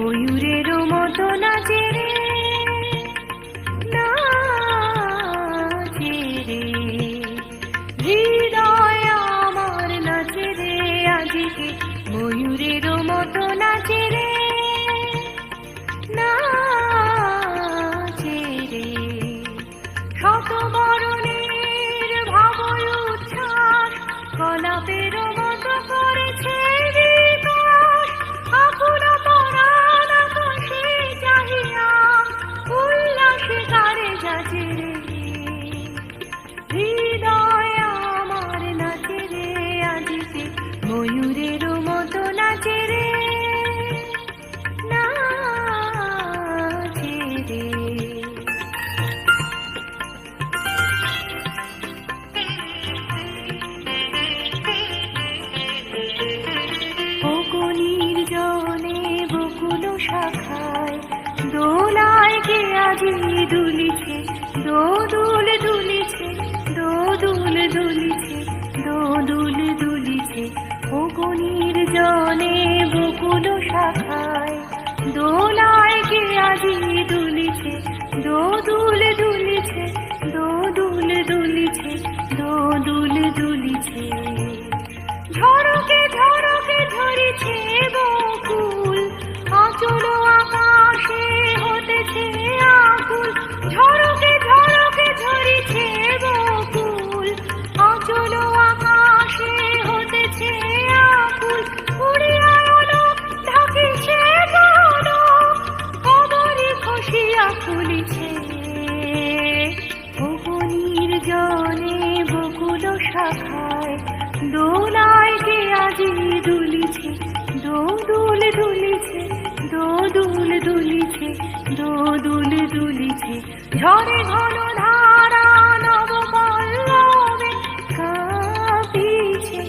ময়ূরেরও মতো নাচে রে, নাচে রে। হৃদয় আমার নাচে রে আজকে, ময়ূরেরও মতো নাচে রে, নাচে রে। শত বরণের ভাবল উচ্ছ্বাস, কলাপেরও মতো করেছে বিকাশ। আপন পরাণ আকাশে চাহিয়া উল্লাসে তারে যাচে রে, হৃদয় আমার নাচে রে আজকে, ময়ূরেরও মতো নাচে রে, নাচে রে। বকুনির জনে বকুল শাখায় দোলায় কে আজি দুলিছে, দোদুল দুলিছে, দোদুল দুলিছে, দোদুল দুলিছে। বকুনির জনে বকুল শাখায় দোলায় কে আজি দুলিছে, দোদুল দুলিছে, দোদুল দুলিছে, দোদুল দুলিছে। ঝড়কে ঝড়কে ঝরিছে বকুল, আঁচল আকাশে হতেছে আকুল। ঝড়কে ঝড়কে ঝরিছে বকুল, আঁচল আকাশে হতেছে আকুল। উড়িয়া এলো ঢাকিছে বন, কবরে খসিয়া ফুলিছে। বকুনির জনে বকুল শাখায় দোলায় কে আজি দুলিছে, দোদুল দুলিছে, দোদুল দুলিছে, দোদুল দুলিছে। ঝরে ঘন ধারা নব পল্লবে কাঁপিছে,